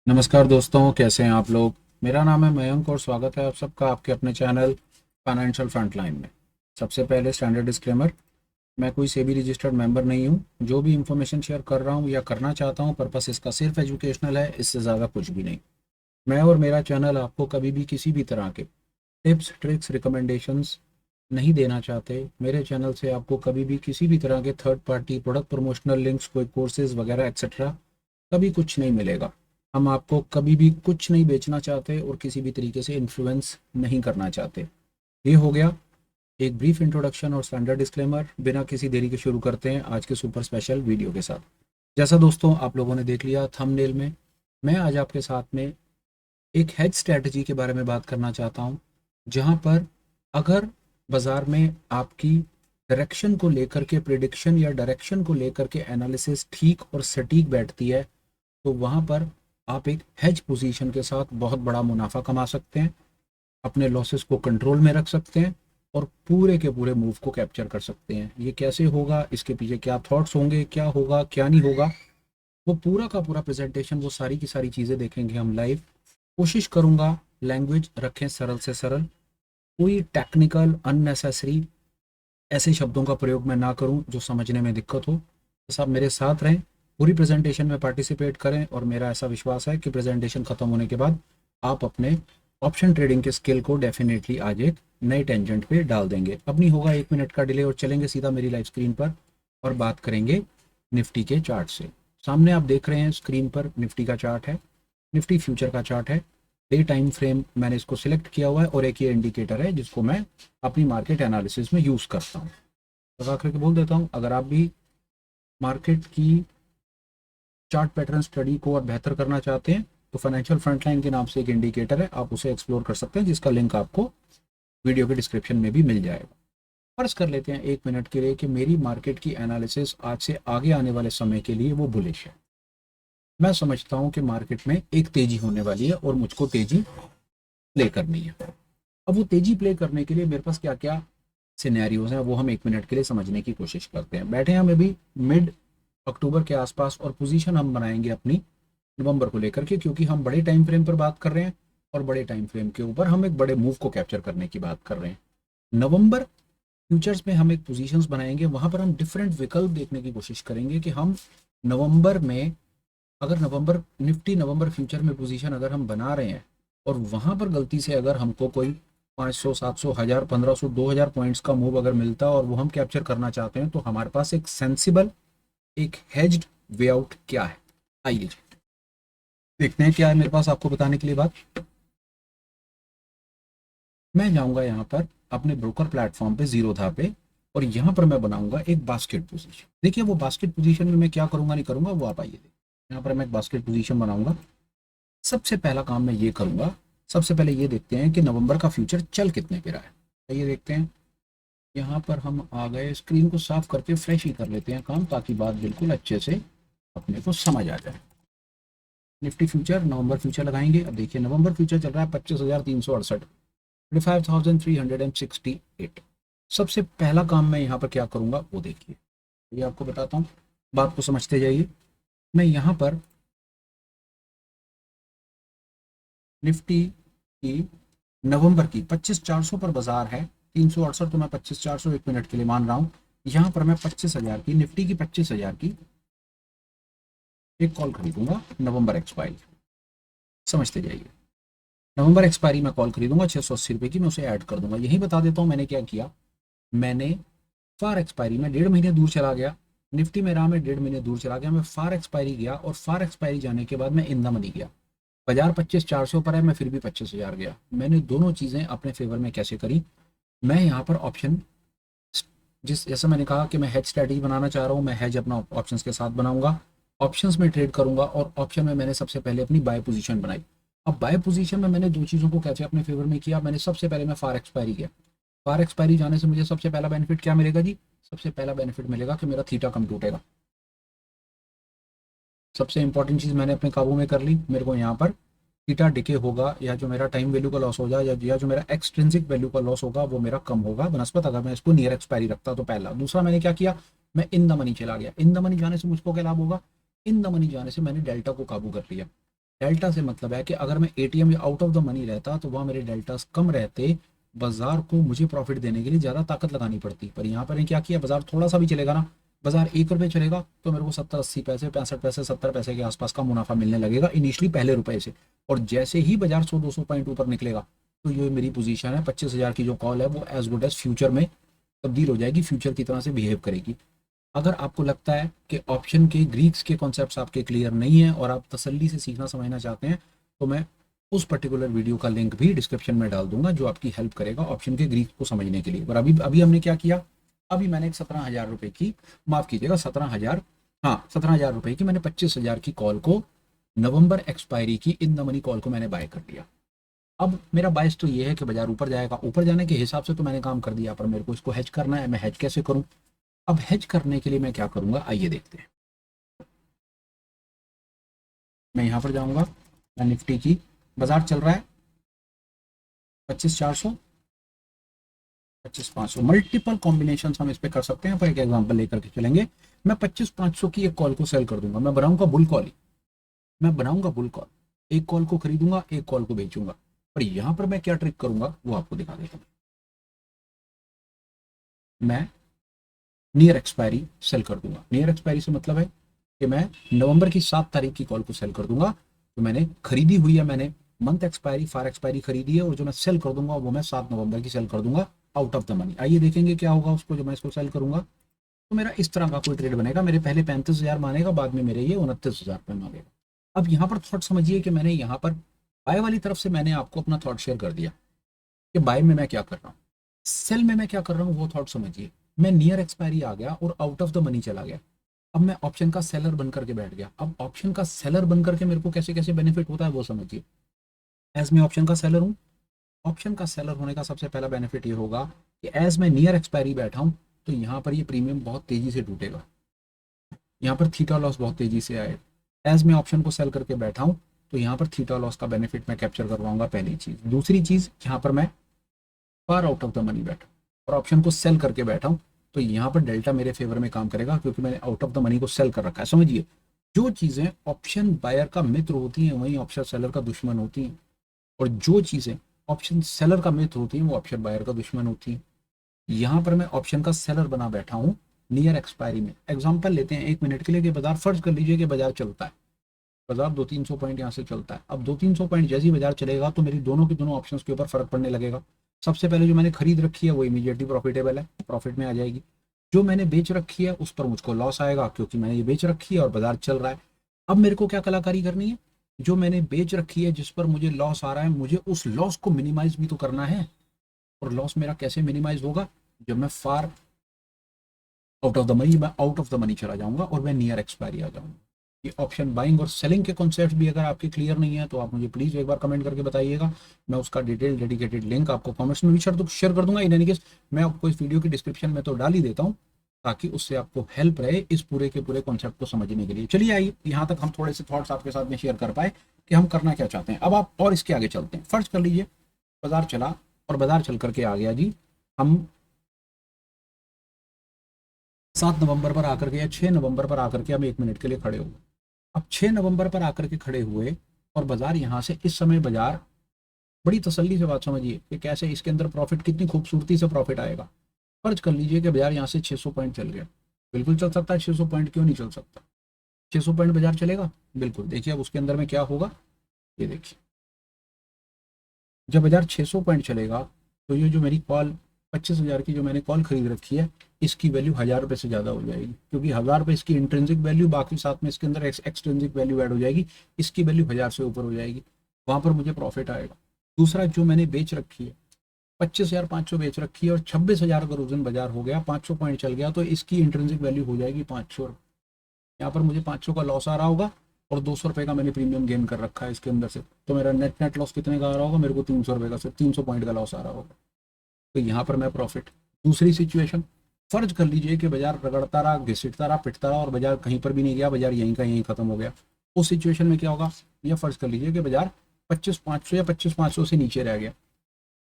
नमस्कार दोस्तों, कैसे हैं आप लोग। मेरा नाम है मयंक और स्वागत है आप सबका आपके अपने चैनल फाइनेंशियल फ्रंटलाइन में। सबसे पहले स्टैंडर्ड डिस्क्लेमर, मैं कोई सेबी रजिस्टर्ड मेंबर नहीं हूं। जो भी इंफॉर्मेशन शेयर कर रहा हूं या करना चाहता हूं, पर्पस इसका सिर्फ एजुकेशनल है, इससे ज़्यादा कुछ भी नहीं। मैं और मेरा चैनल आपको कभी भी किसी भी तरह के टिप्स ट्रिक्स रिकमेंडेशंस नहीं देना चाहते। मेरे चैनल से आपको कभी भी किसी भी तरह के third party product promotional links, कोई कोर्सेज वगैरह एक्सेट्रा कभी कुछ नहीं मिलेगा। हम आपको कभी भी कुछ नहीं बेचना चाहते और किसी भी तरीके से इन्फ्लुएंस नहीं करना चाहते। ये हो गया एक ब्रीफ इंट्रोडक्शन और स्टैंडर्ड डिस्क्लेमर। बिना किसी देरी के शुरू करते हैं आज के सुपर स्पेशल वीडियो के साथ। जैसा दोस्तों आप लोगों ने देख लिया थंबनेल में, मैं आज आपके साथ में एक हेज स्ट्रैटेजी के बारे में बात करना चाहता हूं, जहां पर अगर बाजार में आपकी डायरेक्शन को लेकर के प्रिडिक्शन या डायरेक्शन को लेकर के एनालिसिस ठीक और सटीक बैठती है, तो वहां पर आप एक हेज पोजीशन के साथ बहुत बड़ा मुनाफा कमा सकते हैं, अपने लॉसेस को कंट्रोल में रख सकते हैं और पूरे के पूरे मूव को कैप्चर कर सकते हैं। ये कैसे होगा, इसके पीछे क्या थॉट्स होंगे, क्या होगा क्या नहीं होगा, वो पूरा का पूरा प्रेजेंटेशन, वो सारी की सारी चीज़ें देखेंगे हम लाइव। कोशिश करूंगा लैंग्वेज रखें सरल से सरल, कोई टेक्निकल अननेसेसरी ऐसे शब्दों का प्रयोग मैं ना करूं जो समझने में दिक्कत हो। बस आप मेरे साथ रहें, पूरी प्रेजेंटेशन में पार्टिसिपेट करें और मेरा ऐसा विश्वास है कि प्रेजेंटेशन खत्म होने के बाद आप अपने ऑप्शन ट्रेडिंग के स्किल को डेफिनेटली आज एक नई टेंजेंट पे डाल देंगे। अब नहीं होगा 1 मिनट का डिले और चलेंगे सीधा मेरी लाइव स्क्रीन पर और बात करेंगे निफ्टी के चार्ट से। सामने आप देख रहे हैं स्क्रीन पर निफ्टी का चार्ट है, निफ्टी फ्यूचर का चार्ट है। डे टाइम फ्रेम मैंने इसको सिलेक्ट किया हुआ है और एक ये इंडिकेटर है जिसको मैं अपनी मार्केट एनालिसिस में यूज़ करता हूँ। लगा करके बोल देता हूँ, अगर आप भी मार्केट की चार्ट पैटर्न स्टडी को और बेहतर करना चाहते हैं तो फाइनेंशियल फ्रंटलाइन के नाम से एक इंडिकेटर है, आप उसे एक्सप्लोर कर सकते हैं, जिसका लिंक आपको वीडियो के डिस्क्रिप्शन में भी मिल जाएगा। फर्ज कर लेते हैं 1 मिनट के लिए कि मेरी मार्केट की एनालिसिस आज से आगे आने वाले समय के लिए वो बुलिश है। मैं समझता हूं कि मार्केट में एक तेजी होने वाली है और मुझको तेजी प्ले करनी है। अब वो तेजी प्ले करने के लिए मेरे पास क्या क्या सिनेरियोज हैं वो हम 1 मिनट के लिए समझने की कोशिश करते हैं। बैठे हैं हम अभी मिड अक्टूबर के आसपास और पोजीशन हम बनाएंगे अपनी नवंबर को लेकर के, क्योंकि हम बड़े टाइम फ्रेम पर बात कर रहे हैं और बड़े टाइम फ्रेम के ऊपर हम एक बड़े मूव को कैप्चर करने की बात कर रहे हैं। नवंबर फ्यूचर्स में हम एक पोजीशंस बनाएंगे, वहां पर हम डिफरेंट विकल्प देखने की कोशिश करेंगे कि हम नवंबर में, अगर नवंबर निफ्टी नवंबर फ्यूचर में पोजीशन अगर हम बना रहे हैं और वहां पर गलती से अगर हमको कोई 500 700 1000 1500 2000 पॉइंट्स का मूव अगर मिलता है और वो हम कैप्चर करना चाहते हैं, तो हमारे पास एक सेंसिबल, एक हेज्ड वे आउट क्या है। आइए देखते हैं क्या है मेरे पास आपको बताने के लिए बात। मैं जाऊंगा यहाँ पर अपने ब्रोकर प्लेटफॉर्म पे जीरो था पे और यहाँ पर मैं बनाऊंगा एक बास्केट पोजीशन। देखिए वो बास्केट पोजीशन में मैं क्या करूंगा नहीं करूंगा वो आप आइए देखिए। यहाँ पर मैं एक बास्केट पोजीशन बनाऊंगा। सबसे पहला काम मैं ये करूंगा, सबसे पहले ये देखते हैं कि नवंबर का फ्यूचर चल कितने पे रहा है। ये देखते हैं, यहाँ पर हम आ गए, स्क्रीन को साफ करके फ्रेश ही कर लेते हैं काम, ताकि बात बिल्कुल अच्छे से अपने को समझ आ जाए। निफ्टी फ्यूचर नवंबर फ्यूचर लगाएंगे। अब देखिए नवंबर फ्यूचर चल रहा है 25,368, 25,368। सबसे पहला काम मैं यहाँ पर क्या करूंगा वो देखिए, ये आपको बताता हूँ, बात को समझते जाइए। मैं यहाँ पर निफ्टी की नवंबर की 25,400 पर बाजार है, 368, तो मैं 25,400 1 मिनट के लिए मान रहा हूँ। यहाँ पर मैं 25,000 की, निफ्टी की 25,000 की एक कॉल खरीदूंगा नवंबर एक्सपायरी। समझते जाइए, नवंबर एक्सपायरी में कॉल खरीदूंगा 680 रुपये की, मैं उसे ऐड कर दूंगा। यही बता देता हूँ मैंने क्या किया। मैंने फार एक्सपायरी में 1.5 महीने दूर चला गया, निफ्टी में रहा मैं 1.5 महीने दूर चला गया, मैं फार एक्सपायरी गया और फार एक्सपायरी जाने के बाद मैं इन द मनी गया। बाजार 25,400 पर है, मैं फिर भी 25,000 गया। मैंने दोनों चीज़ें अपने फेवर में कैसे करी। मैं यहाँ पर ऑप्शन, जिस जैसा मैंने कहा कि मैं हेज स्ट्रैटेजी बनाना चाह रहा हूँ, मैं हेज अपना ऑप्शंस के साथ बनाऊंगा, ऑप्शंस में ट्रेड करूंगा और ऑप्शन में मैंने सबसे पहले अपनी बाय पोजीशन बनाई। अब बाय पोजीशन में मैंने दो चीज़ों को कैसे अपने फेवर में किया। मैंने सबसे पहले मैं फार एक्सपायरी किया। फार एक्सपायरी जाने से मुझे सबसे पहला बेनिफिट क्या मिलेगा जी, सबसे पहला बेनिफिट मिलेगा कि मेरा थीटा कम टूटेगा। सबसे इंपॉर्टेंट चीज़ मैंने अपने काबू में कर ली। मेरे को यहाँ पर थीटा डिके होगा, या जो मेरा टाइम वैल्यू का लॉस हो जाए, या जो मेरा एक्सट्रिंसिक वैल्यू का लॉस होगा वो मेरा कम होगा बनस्पत अगर मैं इसको नियर एक्सपायरी रखता। तो पहला। दूसरा मैंने क्या किया, मैं इन द मनी चला गया। इन द मनी जाने से मुझको क्या लाभ होगा, इन द मनी जाने से मैंने डेल्टा को काबू कर लिया। डेल्टा से मतलब है कि अगर मैं एटीएम या आउट ऑफ द मनी रहता तो वहाँ मेरे डेल्टास कम रहते, बाजार को मुझे प्रॉफिट देने के लिए ज़्यादा ताकत लगानी पड़ती। पर यहाँ पर क्या किया, बाजार थोड़ा सा भी चलेगा ना, बाजार 1 रुपये चलेगा तो मेरे को 70-80 पैसे, 65 पैसे, 70 पैसे के आसपास का मुनाफा मिलने लगेगा इनिशियली पहले रुपए से। और जैसे ही बाजार 100-200 पॉइंट ऊपर निकलेगा तो ये मेरी पोजीशन है 25,000 की जो कॉल है वो एज गुड एज फ्यूचर में तब्दील हो जाएगी, फ्यूचर की तरह से बिहेव करेगी। अगर आपको लगता है कि ऑप्शन के ग्रीक्स के कॉन्सेप्ट्स आपके क्लियर नहीं है और आप तसल्ली से सीखना समझना चाहते हैं, तो मैं उस पर्टिकुलर वीडियो का लिंक भी डिस्क्रिप्शन में डाल दूंगा जो आपकी हेल्प करेगा ऑप्शन के ग्रीक को समझने के लिए। पर अभी अभी हमने क्या किया, अभी मैंने एक 17,000 रुपये की, माफ़ कीजिएगा 17,000, हाँ 17,000 रुपये की मैंने 25,000 की कॉल को, नवंबर एक्सपायरी की इन द मनी कॉल को मैंने बाय कर लिया। अब मेरा बायस तो ये है कि बाजार ऊपर जाएगा, ऊपर जाने के हिसाब से तो मैंने काम कर दिया, पर मेरे को इसको हेज करना है। मैं हेज कैसे करूं? अब हेज करने के लिए मैं क्या करूंगा, आइए देखते हैं। मैं यहां पर जाऊंगा, मैं निफ्टी की, बाजार चल रहा है 25,400, 25,500, मल्टीपल कॉम्बिनेशन हम इस पे कर सकते हैं, पर एक एग्जांपल लेकर के चलेंगे। मैं 25,500 की एक कॉल को सेल कर दूंगा, मैं बनाऊंगा बुल कॉल ही, मैं बनाऊंगा बुल कॉल, एक कॉल को खरीदूंगा, एक कॉल को बेचूंगा। पर यहां पर मैं क्या ट्रिक करूंगा वो आपको दिखा देता हूं। मैं नियर एक्सपायरी सेल कर दूंगा। नियर एक्सपायरी से मतलब है कि मैं नवंबर की 7 तारीख की कॉल को सेल कर दूंगा। तो मैंने खरीदी हुई है, मैंने मंथ एक्सपायरी, फार एक्सपायरी खरीदी है, और जो मैं सेल कर दूंगा वो मैं 7 नवंबर की सेल कर दूंगा आउट ऑफ द मनी। आइए देखेंगे क्या होगा उसको, जो मैं इसको सेल करूंगा तो मेरा इस तरह का कोई ट्रेड बनेगा। मेरे पहले 35,000 मानेगा, बाद में मेरे ये 29,000 रुपये मांगेगा। अब यहाँ पर थॉट समझिए कि मैंने यहाँ पर बाय वाली तरफ से मैंने आपको अपना थॉट शेयर कर दिया कि बाय में मैं क्या कर रहा हूँ, सेल में मैं क्या कर रहा हूँ वो थॉट समझिए। मैं नियर एक्सपायरी आ गया और आउट ऑफ द मनी चला गया। अब मैं ऑप्शन का सेलर बन करके बैठ गया। अब ऑप्शन का सेलर बन करके मेरे को कैसे कैसे बेनिफिट होता है वो समझिए। एज मैं ऑप्शन का सेलर हूँ, ऑप्शन का सेलर होने का सबसे पहला बेनिफिट ये होगा कि एज मैं नियर एक्सपायरी बैठा हूँ तो यहाँ पर ये प्रीमियम बहुत तेजी से टूटेगा, यहाँ पर थीटा लॉस बहुत तेजी से आए। एज मैं ऑप्शन को सेल करके बैठा हूँ तो यहाँ पर थीटा लॉस का बेनिफिट मैं कैप्चर करवाऊंगा, पहली चीज। दूसरी चीज, यहाँ पर मैं far out of the money बैठा और ऑप्शन को सेल करके बैठा हूँ तो यहाँ पर डेल्टा मेरे फेवर में काम करेगा, क्योंकि मैंने आउट ऑफ द मनी को सेल कर रखा है। समझिए, जो चीजें ऑप्शन बायर का मित्र होती हैं वही ऑप्शन सेलर का दुश्मन होती हैं, और जो चीजें ऑप्शन सेलर का मित्र होती हैं वो ऑप्शन बायर का दुश्मन होती हैं। यहाँ पर मैं ऑप्शन का सेलर बना बैठा हूँ नियर एक्सपायरी में। एग्जाम्पल लेते हैं 1 मिनट के लिए कि बाजार, फर्ज कर लीजिए कि बाजार चलता है, बाजार 200-300 पॉइंट यहाँ से चलता है। अब 200-300 पॉइंट जैसे ही बाजार चलेगा तो मेरी दोनों की दोनों ऑप्शंस के ऊपर फर्क पड़ने लगेगा। सबसे पहले जो मैंने खरीद रखी है वो इमीडिएटली प्रॉफिटेबल है, प्रॉफिट में आ जाएगी। जो मैंने बेच रखी है उस पर मुझको लॉस आएगा, क्योंकि मैंने ये बेच रखी है और बाजार चल रहा है। अब मेरे को क्या कलाकारी करनी है, जो मैंने बेच रखी है जिस पर मुझे लॉस आ रहा है, मुझे उस लॉस को मिनिमाइज भी तो करना है। और लॉस मेरा कैसे मिनिमाइज होगा, जब मैं far out of the money, मैं आउट ऑफ द मनी चला जाऊंगा और मैं नियर एक्सपायरी आ जाऊंगा। ये ऑप्शन बाइंग और सेलिंग के कॉन्सेप्ट भी अगर आपके क्लियर नहीं है तो आप मुझे प्लीज एक बार कमेंट करके बताइएगा। मैं उसका डिटेल डेडिकेटेड लिंक आपको कमेंट्स में भी शेयर कर दूंगा। इन एनी केस मैं आपको इस वीडियो की डिस्क्रिप्शन में तो डाल ही देता हूँ, ताकि उससे आपको हेल्प रहे इस पूरे के पूरे कॉन्सेप्ट को समझने के लिए। चलिए आइए, यहाँ तक हम थोड़े से थॉट्स आपके साथ में शेयर कर पाए कि हम करना क्या चाहते हैं। अब आप और इसके आगे चलते हैं। फर्ज कर लीजिए बाजार चला और बाजार चल करके आ गया जी, हम 7 नवंबर पर आकर के या 6 नवंबर पर आकर के हम 1 मिनट के लिए खड़े हुए। अब 6 नवंबर पर आकर के खड़े हुए और बाजार यहाँ से, इस समय बाजार, बड़ी तसल्ली से बात समझिए कि कैसे इसके अंदर प्रॉफिट, कितनी खूबसूरती से प्रॉफिट आएगा। फर्ज कर लीजिए कि बाजार यहाँ से 600 पॉइंट चल गया, बिल्कुल चल सकता है 600 पॉइंट, क्यों नहीं चल सकता, 600 पॉइंट बाजार चलेगा बिल्कुल। देखिए अब उसके अंदर में क्या होगा, ये देखिए, जब बाजार 600 पॉइंट चलेगा तो ये जो मेरी कॉल 25,000 की जो मैंने कॉल खरीद रखी है, इसकी वैल्यू 1,000 रुपये से ज़्यादा हो जाएगी, क्योंकि 1,000 रुपये इसकी इंट्रिंसिक वैल्यू, बाकी साथ में इसके अंदर एक्सट्रिंसिक वैल्यू ऐड हो जाएगी, इसकी वैल्यू 1,000 से ऊपर हो जाएगी, वहाँ पर मुझे प्रॉफिट आएगा। दूसरा, जो मैंने बेच रखी है 25,500 बेच रखी है और 26,000 का रोजन बाजार हो गया, 500 पॉइंट चल गया, तो इसकी इंट्रिंसिक वैल्यू हो जाएगी 500 रुपये। यहाँ पर मुझे 500 का लॉस आ रहा होगा और 200 रुपये का मैंने प्रीमियम गेन कर रखा है इसके अंदर से, तो मेरा नेट लॉस कितने का आ रहा होगा, मेरे को 300 रुपये का, सिर्फ 300 पॉइंट का लॉस आ रहा होगा, तो यहाँ पर मैं प्रॉफिट। दूसरी सिचुएशन, फर्ज कर लीजिए कि बाजार रगड़ता रहा, घिसटता रहा, पिटता रहा और बाजार कहीं पर भी नहीं गया, बाजार यहीं का यहीं खत्म हो गया। उस सिचुएशन में क्या होगा, या फर्ज कर लीजिए कि बाजार 25,500 या 25,500 से नीचे रह गया।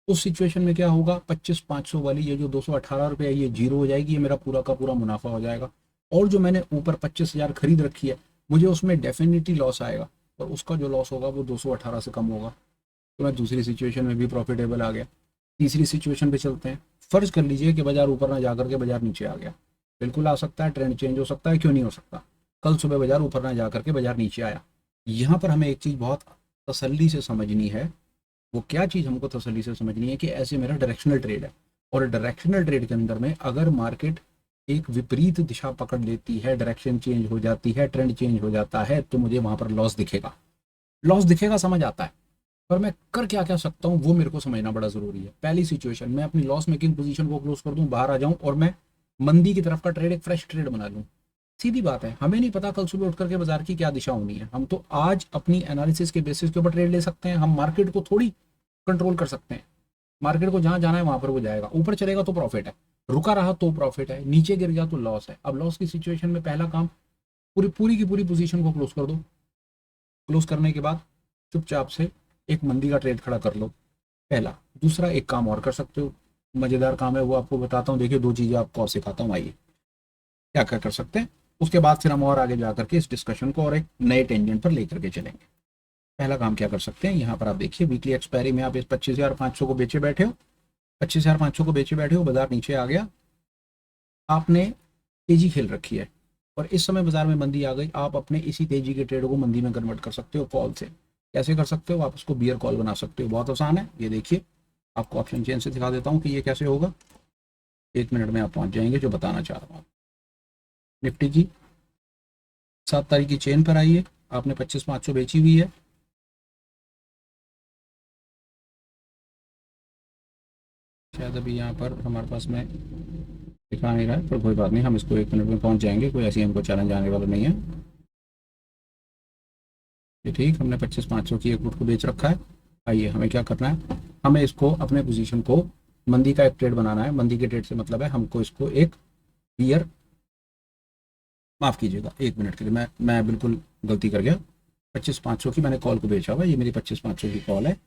उस सिचुएशन में क्या होगा, 25,500 वाली ये जो 218 रुपये है ये जीरो हो जाएगी, ये मेरा पूरा का पूरा मुनाफा हो जाएगा। और जो मैंने ऊपर 25,000 खरीद रखी है, मुझे उसमें डेफिनेटली लॉस आएगा, और उसका जो लॉस होगा वो 218 से कम होगा, तो मैं दूसरी सिचुएशन में भी प्रॉफिटेबल आ गया। तीसरी सिचुएशन पे चलते हैं। फ़र्ज कर लीजिए कि बाज़ार ऊपर ना जा कर के बाज़ार नीचे आ गया। बिल्कुल आ सकता है, ट्रेंड चेंज हो सकता है, क्यों नहीं हो सकता। कल सुबह बाज़ार ऊपर ना जा कर के बाज़ार नीचे आया। यहाँ पर हमें एक चीज़ बहुत तसल्ली से समझनी है। वो क्या चीज़ हमको तसल्ली से समझनी है कि ऐसे मेरा डायरेक्शनल ट्रेड है, और डायरेक्शनल ट्रेड के अंदर में अगर मार्केट एक विपरीत दिशा पकड़ लेती है, डायरेक्शन चेंज हो जाती है, ट्रेंड चेंज हो जाता है, तो मुझे वहाँ पर लॉस दिखेगा। लॉस दिखेगा, समझ आता है, पर मैं कर क्या क्या सकता हूँ वो मेरे को समझना बड़ा ज़रूरी है। पहली सिचुएशन, मैं अपनी लॉस मेकिंग पोजीशन को क्लोज कर दूँ, बाहर आ जाऊँ और मैं मंदी की तरफ का ट्रेड, एक फ्रेश ट्रेड बना लूँ। सीधी बात है, हमें नहीं पता कल सुबह उठ करके बाजार की क्या दिशा होनी है। हम तो आज अपनी एनालिसिस के बेसिस के ऊपर ट्रेड ले सकते हैं। हम मार्केट को थोड़ी कंट्रोल कर सकते हैं। मार्केट को जहां जाना है वहां पर वो जाएगा। ऊपर चलेगा तो प्रॉफिट है, रुका रहा तो प्रॉफिट है, नीचे गिर गया तो लॉस है। अब लॉस की सिचुएशन में पहला काम, पूरी पूरी की पूरी पोजीशन को क्लोज कर दो। क्लोज करने के बाद चुपचाप से एक मंदी का ट्रेड खड़ा कर लो, पहला। दूसरा, एक काम और कर सकते हो, मजेदार काम है, वो आपको बताता हूँ। देखिए, दो चीजें आपको और सिखाता हूँ, आइए क्या क्या कर सकते हैं। उसके बाद फिर हम और आगे जाकर के इस डिस्कशन को और एक नए टेंजेंट पर लेकर के चलेंगे। पहला काम क्या कर सकते हैं, यहाँ पर आप देखिए वीकली एक्सपायरी में आप इस 25,500 को बेचे बैठे हो। 25,500 को बेचे बैठे हो, बाजार नीचे आ गया, आपने तेजी खेल रखी है और इस समय बाजार में मंदी आ गई। आप अपने इसी तेजी के ट्रेड को मंदी में कन्वर्ट कर सकते हो कॉल से। कैसे कर सकते हो, आप उसको बियर कॉल बना सकते हो। बहुत आसान है, ये देखिए, आपको ऑप्शन चेन से दिखा देता हूँ कि ये कैसे होगा। 1 मिनट में आप पहुंच जाएंगे जो बताना चाह रहा हूँ। निफ्टी की 7 तारीख की चेन पर आइए, आपने 25,500 बेची हुई है। शायद अभी यहाँ पर हमारे पास में दिखा नहीं रहा है, पर कोई बात नहीं, हम इसको 1 मिनट में पहुंच जाएंगे, कोई ऐसी हमको चैलेंज आने वाला नहीं है। ये ठीक, हमने 25,500 की एक पुट को बेच रखा है। आइए, हमें क्या करना है, हमें इसको अपने पोजीशन को मंदी का एक ट्रेड बनाना है। मंदी के ट्रेड से मतलब है हमको इसको एक बियर, माफ़ कीजिएगा 1 मिनट के लिए मैं बिल्कुल गलती कर गया। 25,500 की मैंने कॉल को बेचा हुआ, ये मेरी 25,500 की कॉल है।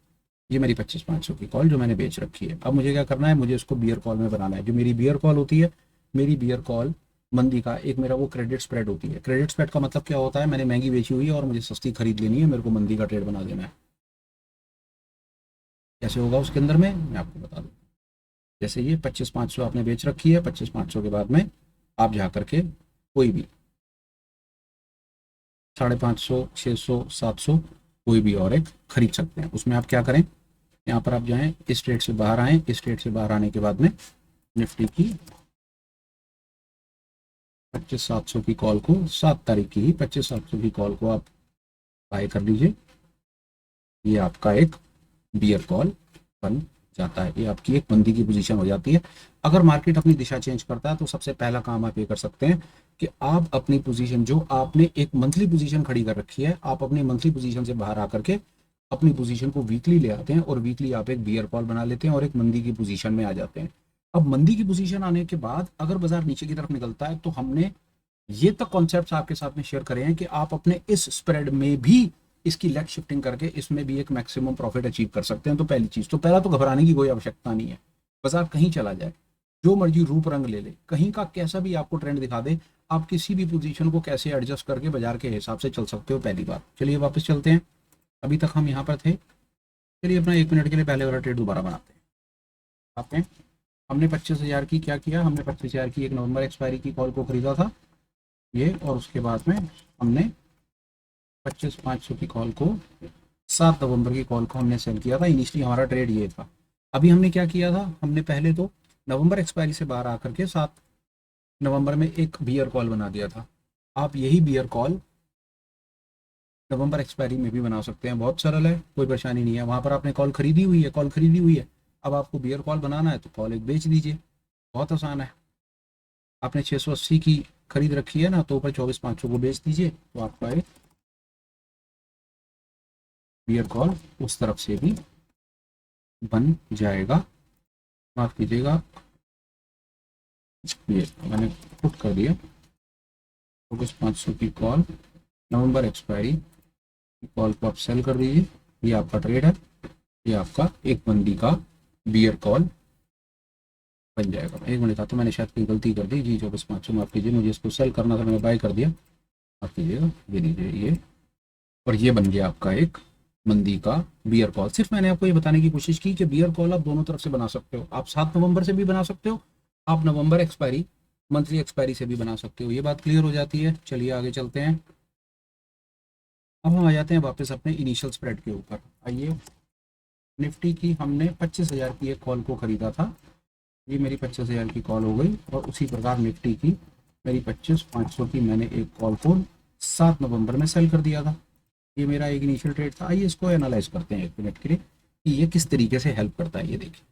ये मेरी 25,500 की कॉल जो मैंने बेच रखी है। अब मुझे क्या करना है, मुझे इसको बियर कॉल में बनाना है। जो मेरी बियर कॉल होती है, मेरी बियर कॉल मंदी का एक मेरा वो क्रेडिट स्प्रेड होती है। क्रेडिट स्प्रेड का मतलब क्या होता है, मैंने महंगी बेची हुई है और मुझे सस्ती खरीद लेनी है, मेरे को मंदी का ट्रेड बना देना है। कैसे होगा उसके अंदर में मैं आपको बता दूँ। जैसे ये 25,500 आपने बेच रखी है, 25,500 के बाद में आप जा करके कोई भी 550, 600, 700 कोई भी और एक खरीद सकते हैं। उसमें आप क्या करें, यहाँ पर आप जाएं, इस ट्रेड से बाहर आएँ। इस ट्रेड से बाहर आने के बाद में निफ्टी की 25,700 की कॉल को, 7 तारीख की ही 25,700 की कॉल को आप बाय कर लीजिए। ये आपका एक बियर कॉल बन जाता है, ये आपकी एक मंदी की पोजीशन हो जाती है। अगर मार्केट अपनी दिशा चेंज करता है तो सबसे पहला काम आप ये कर सकते हैं कि आप अपनी पोजीशन, जो आपने एक मंथली पोजीशन खड़ी कर रखी है, आप अपनी मंथली पोजीशन से बाहर आकर के अपनी पोजीशन को वीकली ले आते हैं और वीकली आप एक बियर कॉल बना लेते हैं और एक मंदी की पोजीशन में आ जाते हैं। अब मंदी की पोजीशन आने के बाद अगर बाजार नीचे की तरफ निकलता है तो हमने ये तक कॉन्सेप्ट्स आपके साथ में शेयर करे हैं कि आप अपने इस स्प्रेड में भी इसकी लेग शिफ्टिंग करके इसमें भी एक मैक्सिमम प्रॉफिट अचीव कर सकते हैं। तो पहली चीज, तो पहला तो घबराने की कोई आवश्यकता नहीं है। बाजार कहीं चला जाए, जो मर्जी रूप रंग ले ले, कहीं का कैसा भी आपको ट्रेंड दिखा दे, आप किसी भी पोजीशन को कैसे एडजस्ट करके बाजार के हिसाब से चल सकते हो, पहली बात। चलिए वापस चलते हैं, अभी तक हम यहाँ पर थे। चलिए अपना 1 मिनट के लिए पहले वाला ट्रेड दोबारा बनाते हैं। आपने हमने 25,000 की क्या किया, हमने 25,000 की एक नवंबर एक्सपायरी की कॉल को खरीदा था ये, और उसके बाद में हमने 25,500 की कॉल को, 7 नवंबर की कॉल को हमने सेल किया था। इनिशियली हमारा ट्रेड ये था। अभी हमने क्या किया था, हमने पहले तो नवंबर एक्सपायरी से बाहर आकर के 7 नवंबर में एक बियर कॉल बना दिया था। आप यही बियर कॉल नवंबर एक्सपायरी में भी बना सकते हैं, बहुत सरल है, कोई परेशानी नहीं है। वहाँ पर आपने कॉल खरीदी हुई है, कॉल खरीदी हुई है, अब आपको बियर कॉल बनाना है तो कॉल एक बेच दीजिए, बहुत आसान है। आपने 680 की खरीद रखी है ना, तो ऊपर 24,500 को बेच दीजिए, तो आपका एक बियर कॉल उस तरफ से भी बन जाएगा। माफ कीजिएगा, ये मैंने पुट कर दिया। 24,500 की कॉल नवंबर एक्सपायरी कॉल को आप सेल कर दीजिए। ये आपका ट्रेड है, ये आपका एक मंदी का बियर कॉल बन जाएगा। 1 मिनट था तो मैंने शायद कोई गलती कर दी जी, 24,500 माफ कीजिए, मुझे इसको सेल करना था, मैंने बाय कर दिया, माफ कीजिएगा। ये लीजिए, ये और ये बन गया आपका एक मंदी का बियर कॉल। सिर्फ मैंने आपको ये बताने की कोशिश की कि बियर कॉल आप दोनों तरफ से बना सकते हो। आप 7 नवंबर से भी बना सकते हो, आप नवंबर एक्सपायरी, मंथली एक्सपायरी से भी बना सकते हो। ये बात क्लियर हो जाती है। चलिए आगे चलते हैं। अब हम आ जाते हैं वापस अपने इनिशियल स्प्रेड के ऊपर। आइए, निफ्टी की हमने 25,000 की एक कॉल को खरीदा था। ये मेरी 25,000 की कॉल हो गई। और उसी प्रकार निफ्टी की मेरी 25,500 की मैंने एक कॉल को 7 नवंबर में सेल कर दिया था। ये मेरा एक इनिशियल ट्रेड था। आइए इसको एनालाइज करते हैं 1 मिनट के लिए कि ये किस तरीके से हेल्प करता है। ये देखिए,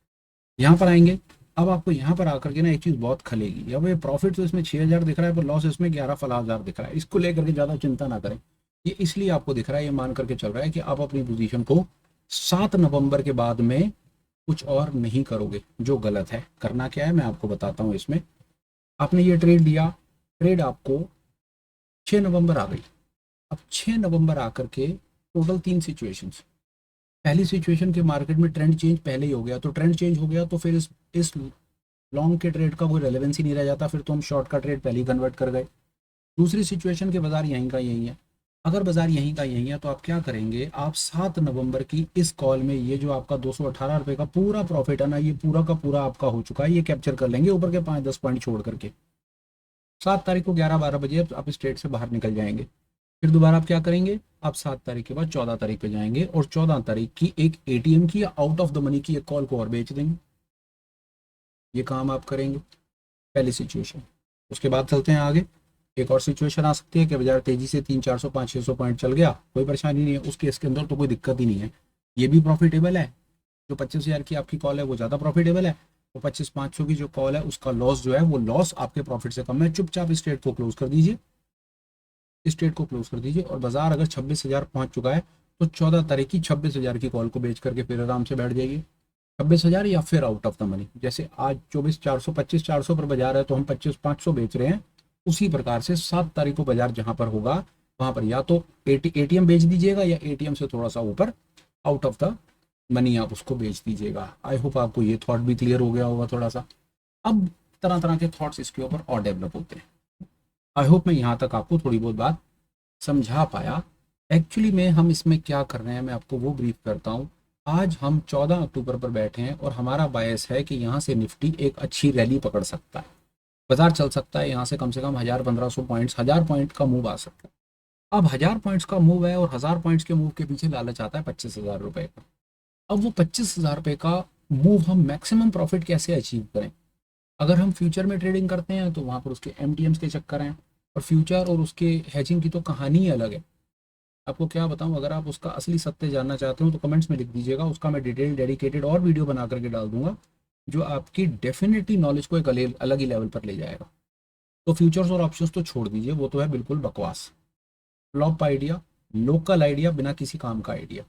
यहाँ पर आएंगे। अब आपको यहाँ पर आकर के ना एक चीज़ बहुत खलेगी। अब ये प्रॉफिट तो इसमें 6,000 दिख रहा है, पर लॉस इसमें 11,000 दिख रहा है। इसको लेकर के ज़्यादा चिंता ना करें। ये इसलिए आपको दिख रहा है, ये मान करके चल रहा है कि आप अपनी पोजीशन को 7 नवंबर के बाद में कुछ और नहीं करोगे, जो गलत है। करना क्या है मैं आपको बताता हूँ। इसमें आपने ये ट्रेड लिया, ट्रेड आपको 6 नवंबर आ गई। अब 6 नवंबर आकर के टोटल 3 सिचुएशंस। पहली सिचुएशन के मार्केट में ट्रेंड चेंज पहले ही हो गया, तो ट्रेंड चेंज हो गया तो फिर इस लॉन्ग के ट्रेड का कोई रेलेवेंस ही नहीं रह जाता, फिर तो हम शॉर्ट का ट्रेड पहले ही कन्वर्ट कर गए। दूसरी सिचुएशन के बाजार यहीं का यहीं है। अगर बाजार यहीं का यहीं है तो आप क्या करेंगे, आप 7 नवंबर की इस कॉल में ये जो आपका 218 रुपये का पूरा प्रॉफिट है ना, ये पूरा का पूरा आपका हो चुका है। ये कैप्चर कर लेंगे ऊपर के 5-10 पॉइंट छोड़ करके। 7 तारीख को 11-12 बजे आप इस ट्रेड से बाहर निकल जाएंगे। फिर दोबारा आप क्या करेंगे, आप 7 तारीख के बाद 14 तारीख पे जाएंगे और 14 तारीख की एक एटीएम की या आउट ऑफ द मनी की एक कॉल को और बेच देंगे। ये काम आप करेंगे, पहली सिचुएशन। उसके बाद चलते हैं आगे। एक और सिचुएशन आ सकती है कि बाजार तेजी से 300-400-500-600 पॉइंट चल गया, कोई परेशानी नहीं है। उसके इसके अंदर तो कोई दिक्कत ही नहीं है, ये भी प्रॉफिटेबल है। जो 25,000 की आपकी कॉल है वो ज़्यादा प्रॉफिटेबल है। तो 25,500 की जो कॉल है उसका लॉस जो है वो लॉस आपके प्रॉफिट से कम है। चुपचाप इस ट्रेड को क्लोज कर दीजिए, इस ट्रेड को क्लोज कर दीजिए। और बाजार अगर 26,000 पहुंच चुका है तो 14 तारीख की 26,000 की कॉल को बेच करके फिर आराम से बैठ जाइए। 26,000 या फिर आउट ऑफ द मनी। जैसे आज 24,400 25,400 पर बाजार है तो हम 25,500 बेच रहे हैं। उसी प्रकार से 7 तारीख को बाजार जहां पर होगा वहां पर या तो एटीएम बेच दीजिएगा या एटीएम से थोड़ा सा ऊपर आउट ऑफ द मनी आप उसको बेच दीजिएगा। आई होप आपको ये थॉट भी क्लियर हो गया होगा थोड़ा सा। अब तरह तरह के थॉट्स इसके ऊपर और डेवलप होते हैं। आई होप मैं यहाँ तक आपको थोड़ी बहुत बात समझा पाया। एक्चुअली में हम इसमें क्या कर रहे हैं मैं आपको वो ब्रीफ करता हूँ। आज हम 14 अक्टूबर पर बैठे हैं और हमारा बायस है कि यहाँ से निफ्टी एक अच्छी रैली पकड़ सकता है। बाजार चल सकता है यहाँ से कम 1,000-1,500 पॉइंट्स, 1,000 पॉइंट का मूव आ सकता है। अब 1,000 पॉइंट्स का मूव है और 1,000 पॉइंट्स के मूव के पीछे लालच आता है 25,000 रुपये का। अब वो 25,000 रुपये का मूव हम मैक्सिमम प्रॉफिट कैसे अचीव करें। अगर हम फ्यूचर में ट्रेडिंग करते हैं तो वहाँ पर उसके एमटीएम्स के चक्कर हैं, और फ्यूचर और उसके हैचिंग की तो कहानी ही अलग है। आपको क्या बताऊं, अगर आप उसका असली सत्य जानना चाहते हो तो कमेंट्स में लिख दीजिएगा, उसका मैं डिटेल डेडिकेटेड और वीडियो बना करके डाल दूंगा, जो आपकी डेफिनेटली नॉलेज को एक अलग ही लेवल पर ले जाएगा। तो फ्यूचर्स और ऑप्शंस तो छोड़ दीजिए, वो तो है बिल्कुल बकवास, फ्लॉप आइडिया, लोकल आइडिया, बिना किसी काम का आइडिया।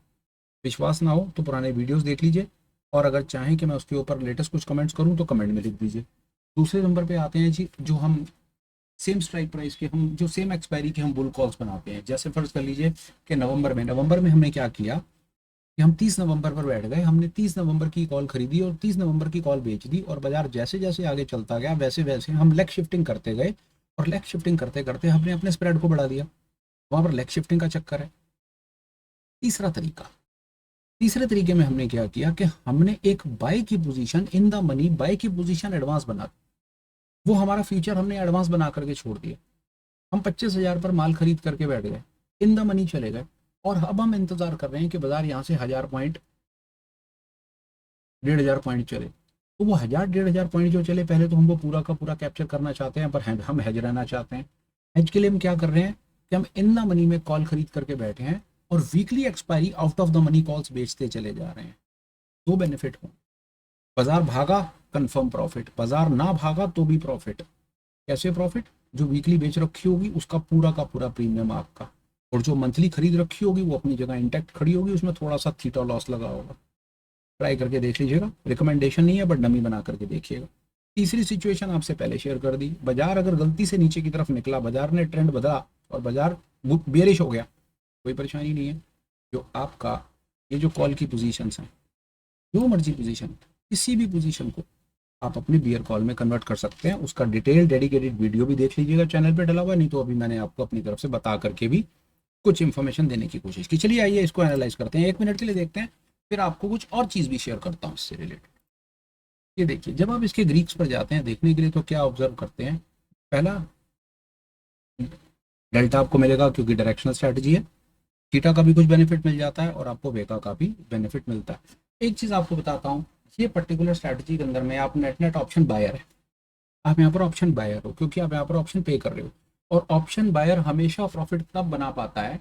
विश्वास ना हो तो पुराने वीडियोस देख लीजिए, और अगर चाहें कि मैं उसके ऊपर लेटेस्ट कुछ कमेंट्स करूं तो कमेंट में लिख दीजिए। दूसरे नंबर पे आते हैं जी, जो हम सेम स्ट्राइक प्राइस के, हम जो सेम एक्सपायरी के हम बुल कॉल्स बनाते हैं। जैसे फर्ज कर लीजिए कि नवंबर में हमने क्या किया कि हम 30 नवंबर पर बैठ गए, हमने 30 नवंबर की कॉल खरीदी और 30 नवंबर की कॉल बेच दी, और बाजार जैसे जैसे आगे चलता गया वैसे वैसे हम लेग शिफ्टिंग करते गए, और लेग शिफ्टिंग करते करते हमने अपने स्प्रेड को बढ़ा दिया। वहां पर लेग शिफ्टिंग का चक्कर है। तीसरा तरीका, तीसरे तरीके में हमने क्या किया कि हमने एक बाय की position in the money, buy की पोजीशन एडवांस बना, वो हमारा फ्यूचर हमने एडवांस बना करके छोड़ दिया। हम 25,000 पर माल खरीद करके बैठ गए, इन द मनी चले गए, और अब हम इंतजार कर रहे हैं कि बाजार यहाँ से 1,000 पॉइंट 1,500 पॉइंट चले। तो वो 1,000-1,500 पॉइंट जो चले, पहले तो हम वो पूरा का पूरा कैप्चर करना चाहते हैं, पर हम हेज रहना चाहते हैं। हेज के लिए हम क्या कर रहे हैं कि हम इन द मनी में कॉल खरीद करके बैठे हैं और weekly expiry out of the money calls बेचते चले जा रहे हैं। दो बेनिफिट हो, बाजार भागा कंफर्म प्रॉफिट, बाजार ना भागा तो भी प्रॉफिट। कैसे प्रॉफिट, जो वीकली बेच रखी होगी उसका पूरा का पूरा प्रीमियम आपका, और जो मंथली खरीद रखी होगी वो अपनी जगह इंटैक्ट खड़ी होगी, उसमें थोड़ा सा थीटा लॉस लगा होगा। ट्राई करके देख लीजिएगा, रिकमेंडेशन नहीं है बट डमी बना करके देखिएगा। तीसरी सिचुएशन आपसे पहले शेयर कर दी, बाजार अगर गलती से नीचे की तरफ निकला, बाजार ने ट्रेंड बदला और बाजार बेरिश हो गया, कोई परेशानी नहीं है। जो आपका ये जो कॉल की पोजीशन है, जो मर्जी पोजीशन, किसी भी पोजीशन को आप अपने बियर कॉल में कन्वर्ट कर सकते हैं। उसका डिटेल डेडिकेटेड वीडियो भी देख लीजिएगा, चैनल पे डला हुआ, नहीं तो अभी मैंने आपको अपनी तरफ से बता करके भी कुछ इन्फॉर्मेशन देने की कोशिश की। चलिए आइए इसको एनालाइज करते हैं, 1 मिनट के लिए देखते हैं, फिर आपको कुछ और चीज़ भी शेयर करता हूँ इससे रिलेटेड। ये देखिए, जब आप इसके ग्रीक्स पर जाते हैं देखने के लिए तो क्या ऑब्जर्व करते हैं, पहला डेल्टा आपको मिलेगा क्योंकि डायरेक्शनल स्ट्रैटेजी है, थीटा का भी कुछ बेनिफिट मिल जाता है और आपको बेटा का भी बेनिफिट मिलता है। एक चीज़ आपको बताता हूँ, ये पर्टिकुलर स्ट्रैटेजी के अंदर में आप नेट ऑप्शन बायर है, आप यहाँ पर ऑप्शन बायर हो क्योंकि आप यहाँ पर ऑप्शन पे कर रहे हो। और ऑप्शन बायर हमेशा प्रॉफिट तब बना पाता है,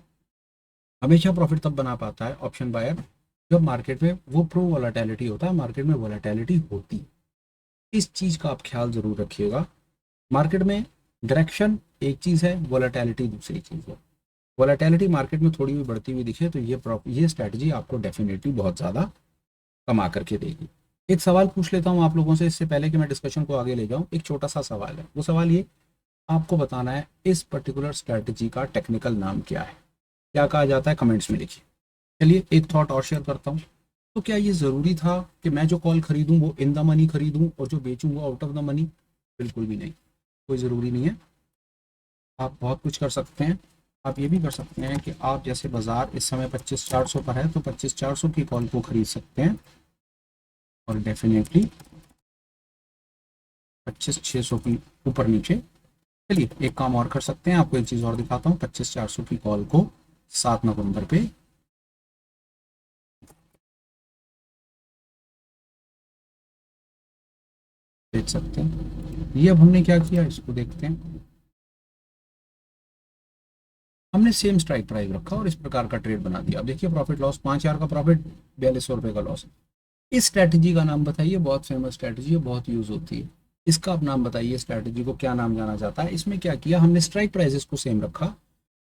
हमेशा प्रॉफिट तब बना पाता है ऑप्शन बायर जब मार्केट में वो प्रो वोलेटिलिटी होता है, मार्केट में वोलेटिलिटी होती है। इस चीज़ का आप ख्याल ज़रूर रखिएगा। मार्केट में डायरेक्शन एक चीज़ है, वोलेटिलिटी दूसरी चीज़ है। वोलेटिलिटी मार्केट में थोड़ी भी बढ़ती हुई दिखे तो ये स्ट्रैटेजी आपको डेफिनेटली बहुत ज़्यादा कमा करके देगी। एक सवाल पूछ लेता हूँ आप लोगों से इससे पहले कि मैं डिस्कशन को आगे ले जाऊँ। एक छोटा सा सवाल है, वो सवाल ये, आपको बताना है इस पर्टिकुलर स्ट्रैटेजी का टेक्निकल नाम क्या है, क्या कहा जाता है, कमेंट्स में लिखिए। चलिए एक थॉट और शेयर करता हूँ, तो क्या ये ज़रूरी था कि मैं जो कॉल खरीदूँ वो इन द मनी खरीदूँ और जो बेचूँ वो आउट ऑफ द मनी? बिल्कुल भी नहीं, कोई ज़रूरी नहीं है। आप बहुत कुछ कर सकते हैं। आप ये भी कर सकते हैं कि आप जैसे बाज़ार इस समय 25,400 पर है तो 25,400 की कॉल को खरीद सकते हैं और डेफिनेटली 25,600 की ऊपर नीचे। चलिए एक काम और कर सकते हैं, आपको एक चीज़ और दिखाता हूँ। 25,400 की कॉल को 7 नवंबर पे बेच सकते हैं। ये अब हमने क्या किया इसको देखते हैं। हमने सेम स्ट्राइक प्राइस रखा और इस प्रकार का ट्रेड बना दिया। अब देखिए प्रॉफिट लॉस, 5,000 का प्रॉफिट, 4200 रुपये का लॉस। इस स्ट्रैटेजी का नाम बताइए, बहुत फेमस स्ट्रैटेजी है, बहुत यूज होती है। इसका आप नाम बताइए, स्ट्रैटेजी को क्या नाम जाना जाता है? इसमें क्या किया हमने, स्ट्राइक प्राइसेस को सेम रखा।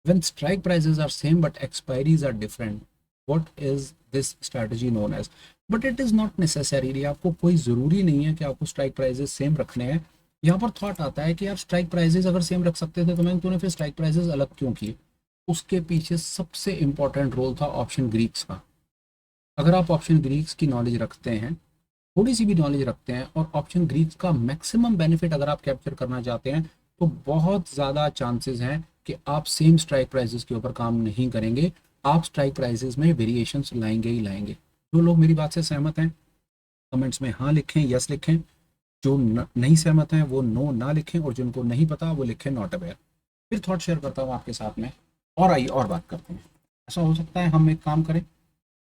When strike prices are same but expiries are different, what is this strategy known as? But it is not necessary, आपको कोई ज़रूरी नहीं है कि आपको स्ट्राइक प्राइसेस सेम रखने हैं। यहाँ पर थॉट आता है कि यार स्ट्राइक प्राइसेस अगर सेम रख सकते थे तो मैंने तूने फिर स्ट्राइक प्राइसेस अलग क्यों किए? उसके पीछे सबसे इंपॉर्टेंट रोल था ऑप्शन ग्रीक्स का। अगर आप ऑप्शन ग्रीक्स की नॉलेज रखते हैं, थोड़ी सी भी नॉलेज रखते हैं और ऑप्शन ग्रीक्स का मैक्सिमम बेनिफिट अगर आप कैप्चर करना चाहते हैं तो बहुत ज़्यादा चांसेस हैं कि आप सेम स्ट्राइक प्राइसेस के ऊपर काम नहीं करेंगे, आप स्ट्राइक प्राइसेस में वेरिएशंस लाएंगे ही लाएंगे। जो लोग मेरी बात से सहमत हैं कमेंट्स में हाँ लिखें, यस लिखें। जो नहीं सहमत हैं वो नो ना लिखें और जिनको नहीं पता वो लिखें नॉट अवेयर। फिर थॉट शेयर करता हूँ आपके साथ में, और आइए और बात करते हैं। ऐसा हो सकता है हम एक काम करें,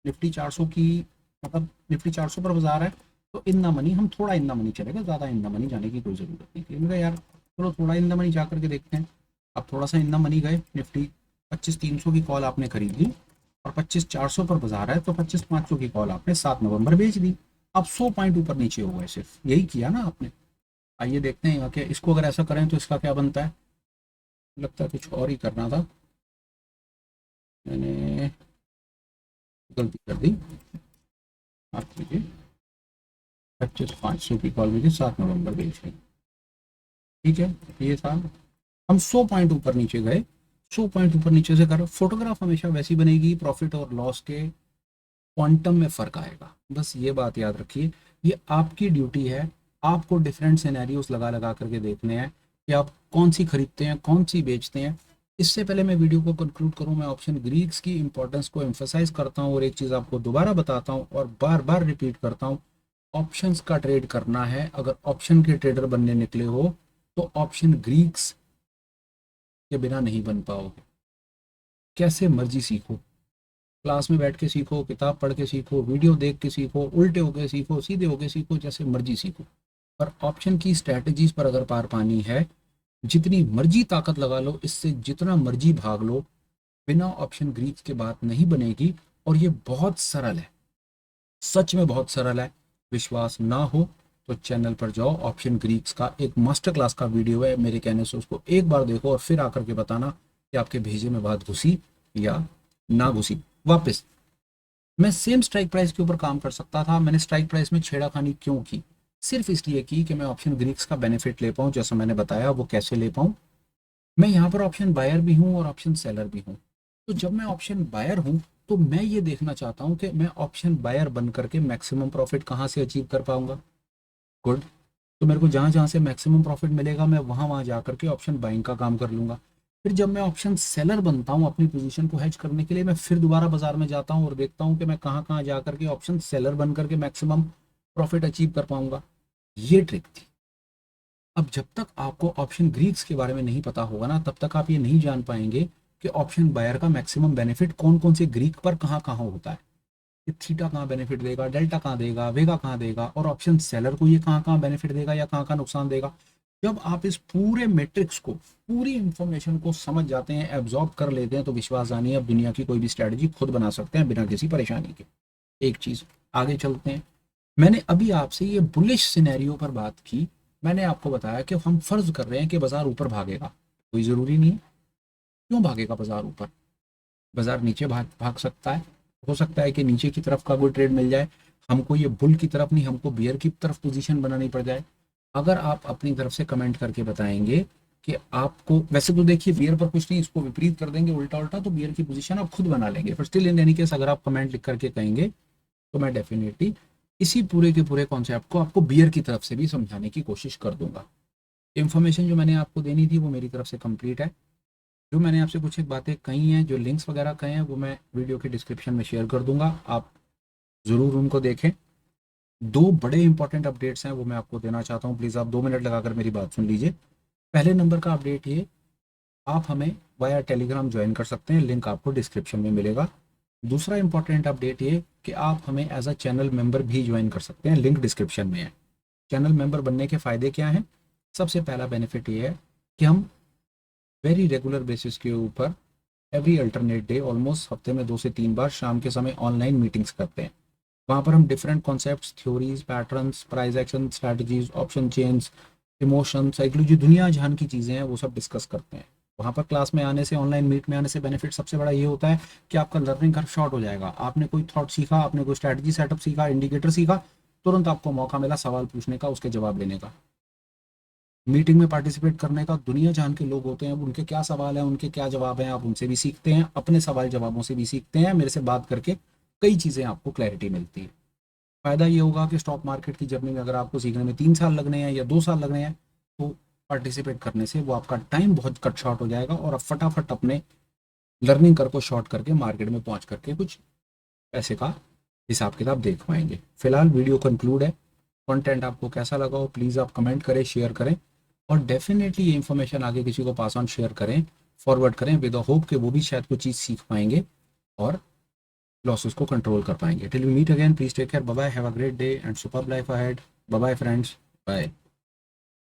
निफ्टी 400 की, मतलब निफ्टी 400 पर बाजार है तो इन द मनी हम थोड़ा इन द मनी चलेगा, ज़्यादा इन द मनी जाने की कोई ज़रूरत नहीं थी। मैंने यार चलो थोड़ा इन द मनी जा करके देखते हैं। अब थोड़ा सा इन द मनी गए, निफ्टी 25,300 की कॉल आपने खरीद ली और 25,400 पर बाजार है तो 25,500 की कॉल आपने 7 नवंबर बेच दी। अब 100 पॉइंट ऊपर नीचे हो गए, सिर्फ यही किया ना आपने। आइए देखते हैं कि इसको अगर ऐसा करें तो इसका क्या बनता है। लगता है कुछ और ही करना था, मैंने गलती कर दी। आप कीजिए, 25,500 की कॉल मुझे 7 नवंबर बेच गई, ठीक है ये था। हम 100 पॉइंट ऊपर नीचे गए, 100 पॉइंट ऊपर नीचे से कर, फोटोग्राफ हमेशा वैसी बनेगी, प्रॉफिट और लॉस के क्वांटम में फ़र्क आएगा, बस ये बात याद रखिए। ये आपकी ड्यूटी है, आपको डिफरेंट सिनेरियोस लगा लगा करके देखने हैं कि आप कौन सी खरीदते हैं कौन सी बेचते हैं। इससे पहले मैं वीडियो को कंक्लूड करूं, मैं ऑप्शन ग्रीक्स की इंपॉर्टेंस को एम्फोसाइज करता हूं और एक चीज़ आपको दोबारा बताता हूं और बार बार रिपीट करता हूं। ऑप्शंस का ट्रेड करना है, अगर ऑप्शन के ट्रेडर बनने निकले हो तो ऑप्शन ग्रीक्स के बिना नहीं बन पाओगे। कैसे मर्जी सीखो, क्लास में बैठ के सीखो, किताब पढ़ के सीखो, वीडियो देख के सीखो, उल्टे होके सीखो, सीधे होके सीखो, जैसे मर्जी सीखो, पर ऑप्शन की स्ट्रैटेजीज पर अगर पार पानी है, जितनी मर्जी ताकत लगा लो, इससे जितना मर्जी भाग लो, बिना ऑप्शन ग्रीक्स के बात नहीं बनेगी। और ये बहुत सरल है, सच में बहुत सरल है। विश्वास ना हो तो चैनल पर जाओ, ऑप्शन ग्रीक्स का एक मास्टर क्लास का वीडियो है, मेरे कहने से उसको एक बार देखो और फिर आकर के बताना कि आपके भेजे में बात घुसी या ना घुसी। वापस, मैं सेम स्ट्राइक प्राइस के ऊपर काम कर सकता था, मैंने स्ट्राइक प्राइस में छेड़ाखानी क्यों की? सिर्फ इसलिए की कि मैं ऑप्शन ग्रीक्स का बेनिफिट ले पाऊँ, जैसा मैंने बताया वो कैसे ले पाऊँ। मैं यहाँ पर ऑप्शन बायर भी हूँ और ऑप्शन सेलर भी हूँ। तो जब मैं ऑप्शन बायर हूँ तो मैं ये देखना चाहता हूँ कि मैं ऑप्शन बायर बन करके मैक्सिमम प्रॉफिट कहाँ से अचीव कर पाऊंगा। गुड, तो मेरे को जहाँ जहाँ से मैक्सिमम प्रॉफिट मिलेगा मैं वहाँ वहाँ जा करके ऑप्शन बाइंग का काम कर लूँगा। फिर जब मैं ऑप्शन सेलर बनता हूँ अपनी पोजीशन को हेज करने के लिए, मैं फिर दोबारा बाजार में जाता हूँ और देखता हूँ कि मैं कहाँ कहाँ जा करके ऑप्शन सेलर बन करके मैक्सिमम प्रॉफिट अचीव कर पाऊंगा। ये ट्रिक थी। अब जब तक आपको ऑप्शन ग्रीक्स के बारे में नहीं पता होगा ना, तब तक आप ये नहीं जान पाएंगे कि ऑप्शन बायर का मैक्सिमम बेनिफिट कौन कौन से ग्रीक पर कहाँ कहाँ होता है। ये थीटा कहाँ बेनिफिट देगा, डेल्टा कहाँ देगा, वेगा कहाँ देगा, और ऑप्शन सेलर को ये कहाँ कहाँ बेनिफिट देगा या कहाँ कहाँ नुकसान देगा। जब आप इस पूरे मैट्रिक्स को, पूरी इंफॉर्मेशन को समझ जाते हैं, एब्जॉर्ब कर लेते हैं, तो विश्वास जानिए अब दुनिया की कोई भी स्ट्रेटजी खुद बना सकते हैं बिना किसी परेशानी के। एक चीज, आगे चलते हैं। मैंने अभी आपसे ये बुलिश सिनेरियो पर बात की। मैंने आपको बताया कि हम फर्ज कर रहे हैं कि बाजार ऊपर भागेगा, कोई ज़रूरी नहीं है। क्यों भागेगा बाजार ऊपर? बाजार नीचे भाग भाग सकता है। हो सकता है कि नीचे की तरफ का कोई ट्रेड मिल जाए, हमको ये बुल की तरफ नहीं, हमको बियर की तरफ पोजीशन बनानी पड़ जाए। अगर आप अपनी तरफ से कमेंट करके बताएंगे कि आपको, वैसे तो देखिए बियर पर कुछ नहीं, इसको विपरीत कर देंगे उल्टा उल्टा, तो बियर की पोजीशन आप खुद बना लेंगे। पर स्टिल इन एनी केस अगर आप कमेंट लिख करके कहेंगे, तो मैं डेफिनेटली इसी पूरे के पूरे कॉन्सेप्ट को आपको बियर की तरफ से भी समझाने की कोशिश कर दूंगा। इन्फॉर्मेशन जो मैंने आपको देनी थी वो मेरी तरफ से कंप्लीट है। जो मैंने आपसे कुछ एक बातें कही हैं, जो लिंक्स वगैरह कहे हैं, वो मैं वीडियो के डिस्क्रिप्शन में शेयर कर दूंगा, आप ज़रूर उनको देखें। दो बड़े इंपॉर्टेंट अपडेट्स हैं वो मैं आपको देना चाहता हूँ, प्लीज़ आप 2 मिनट लगाकर मेरी बात सुन लीजिए। पहले नंबर का अपडेट ये, आप हमें वाया टेलीग्राम ज्वाइन कर सकते हैं, लिंक आपको डिस्क्रिप्शन में मिलेगा। दूसरा इंपॉर्टेंट अपडेट ये कि आप हमें एज अ चैनल मेंबर भी ज्वाइन कर सकते हैं, लिंक डिस्क्रिप्शन में है। चैनल मेंबर बनने के फ़ायदे क्या हैं? सबसे पहला बेनिफिट ये है कि हम वेरी रेगुलर बेसिस के ऊपर एवरी अल्टरनेट डे, ऑलमोस्ट हफ्ते में 2 से 3 बार शाम के समय ऑनलाइन मीटिंग्स करते हैं। वहाँ पर हम different concepts, theories, patterns, price action strategies, option chains, emotion, psychology, दुनिया जहान की चीज़ें हैं वो सब डिस्कस करते हैं। वहाँ पर क्लास में आने से, ऑनलाइन मीट में आने से बेनिफिट सबसे बड़ा ये होता है कि आपका लर्निंग कर्व शॉर्ट हो जाएगा। आपने कोई थॉट सीखा, आपने कोई स्ट्रैटेजी सेटअप सीखा, इंडिकेटर सीखा, तुरंत आपको मौका मिला सवाल पूछने का, उसके जवाब लेने का, मीटिंग में पार्टिसिपेट करने का। दुनिया जहान के लोग होते हैं, उनके क्या सवाल हैं, उनके क्या जवाब हैं, आप उनसे भी सीखते हैं, अपने सवाल जवाबों से भी सीखते हैं। मेरे से बात करके कई चीज़ें आपको क्लैरिटी मिलती है। फ़ायदा ये होगा कि स्टॉक मार्केट की जर्नी में अगर आपको सीखने में 3 साल लगने हैं या 2 साल लगने हैं, तो पार्टिसिपेट करने से वो आपका टाइम बहुत कट शॉर्ट हो जाएगा और आप फटाफट अपने लर्निंग कर को शॉर्ट करके मार्केट में पहुंच करके कुछ पैसे का हिसाब किताब देख पाएंगे। फिलहाल वीडियो कंक्लूड है। कंटेंट आपको कैसा लगा हो प्लीज़ आप कमेंट करें, शेयर करें, और डेफिनेटली ये इन्फॉर्मेशन आगे किसी को पास ऑन शेयर करें, फॉरवर्ड करें, विद द होप कि वो भी शायद कुछ चीज़ सीख पाएंगे और लॉसेस को कंट्रोल कर पाएंगे। Till we meet again, please take care, bye bye, have a great day and superb life ahead. Bye bye friends, bye.